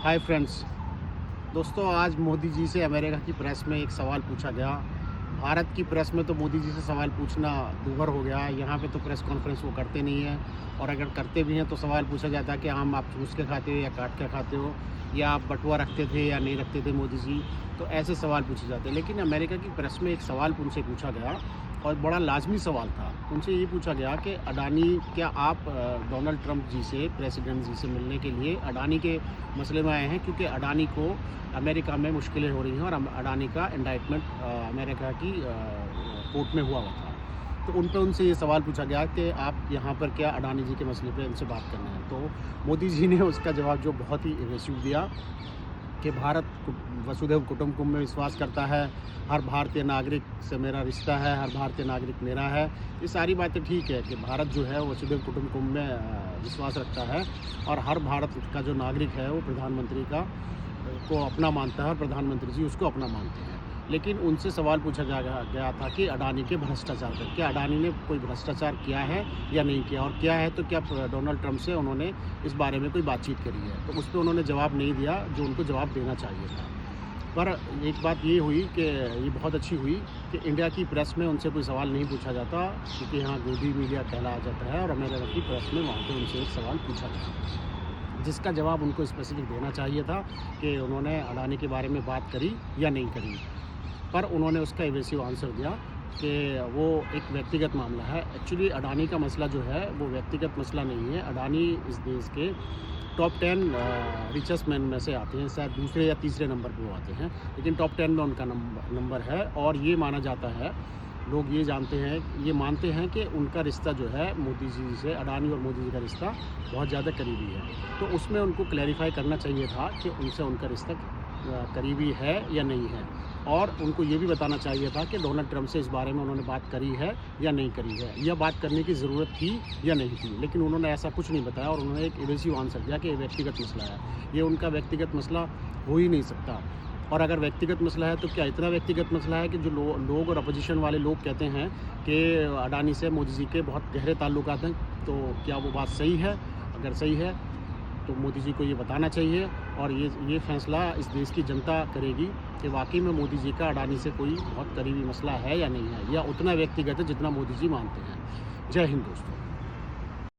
Hi friends. दोस्तों, आज मोदी जी से अमेरिका की प्रेस में एक सवाल पूछा गया। भारत की प्रेस में तो मोदी जी से सवाल पूछना दूभर हो गया है। यहाँ पे तो प्रेस कॉन्फ्रेंस वो करते नहीं हैं, और अगर करते भी हैं तो सवाल पूछा जाता है कि आम आप चूस के खाते हो या काट के खाते हो, या आप बटुआ रखते थे या नहीं रखते थे मोदी जी। तो ऐसे सवाल पूछे जाते हैं। लेकिन अमेरिका की प्रेस में एक सवाल उनसे पूछा गया, और बड़ा लाजमी सवाल था। उनसे ये पूछा गया कि अडानी, क्या आप डोनाल्ड ट्रंप जी से, प्रेसिडेंट जी से मिलने के लिए अडानी के मसले में आए हैं, क्योंकि अडानी को अमेरिका में मुश्किलें हो रही हैं और अडानी का इंडाइटमेंट अमेरिका की कोर्ट में हुआ था। तो उनसे ये सवाल पूछा गया कि आप यहाँ पर क्या अडानी जी के मसले पे इनसे बात करना है। तो मोदी जी ने उसका जवाब जो बहुत ही इवेसिव दिया कि भारत वसुधैव कुटुंबकम में विश्वास करता है, हर भारतीय नागरिक से मेरा रिश्ता है, हर भारतीय नागरिक मेरा है। ये सारी बातें ठीक है कि भारत जो है वसुधैव कुटुंबकम में विश्वास रखता है, और हर भारत का जो नागरिक है वो प्रधानमंत्री को अपना मानता है, और प्रधानमंत्री जी उसको अपना मानते हैं। लेकिन उनसे सवाल पूछा गया था कि अडानी के भ्रष्टाचार पर, क्या अडानी ने कोई भ्रष्टाचार किया है या नहीं किया, और क्या है तो क्या डोनाल्ड ट्रंप से उन्होंने इस बारे में कोई बातचीत करी है। तो उस पर उन्होंने जवाब नहीं दिया जो उनको जवाब देना चाहिए था। पर एक बात ये हुई कि ये बहुत अच्छी हुई कि इंडिया की प्रेस में उनसे कोई सवाल नहीं पूछा जाता, क्योंकि यहाँ गोदी मीडिया कहलाया जाता है, और अमेरिका की प्रेस में वहाँ पर उनसे एक सवाल पूछा गया, जिसका जवाब उनको स्पेसिफिक देना चाहिए था कि उन्होंने अडानी के बारे में बात करी या नहीं करी। पर उन्होंने उसका इवेसिव आंसर दिया कि वो एक व्यक्तिगत मामला है। एक्चुअली अडानी का मसला जो है वो व्यक्तिगत मसला नहीं है। अडानी इस देश के टॉप 10 रिचेस्ट मैन में से आते हैं, शायद दूसरे या तीसरे नंबर पे वो आते हैं, लेकिन टॉप 10 में उनका नंबर है। और ये माना जाता है, लोग ये मानते हैं कि उनका रिश्ता जो है मोदी जी से, अडानी और मोदी जी का रिश्ता बहुत ज़्यादा करीबी है। तो उसमें उनको क्लैरिफाई करना चाहिए था कि उनसे उनका रिश्ता करीबी है या नहीं है, और उनको ये भी बताना चाहिए था कि डोनाल्ड ट्रंप से इस बारे में उन्होंने बात करी है या नहीं करी है, या बात करने की ज़रूरत थी या नहीं थी। लेकिन उन्होंने ऐसा कुछ नहीं बताया, और उन्होंने एक इवेसिव आंसर दिया कि ये व्यक्तिगत मसला है। ये उनका व्यक्तिगत मसला हो ही नहीं सकता। और अगर व्यक्तिगत मसला है तो क्या इतना व्यक्तिगत मसला है कि जो लोग और अपोजिशन वाले लोग कहते हैं कि अडानी से मोदी जी के बहुत गहरे ताल्लुकात हैं, तो क्या वो बात सही है? अगर सही है तो मोदी जी को ये बताना चाहिए, और ये फैसला इस देश की जनता करेगी कि वाकई में मोदी जी का अडानी से कोई बहुत करीबी मसला है या नहीं है, या उतना व्यक्तिगत है जितना मोदी जी मानते हैं। जय हिंद दोस्तों।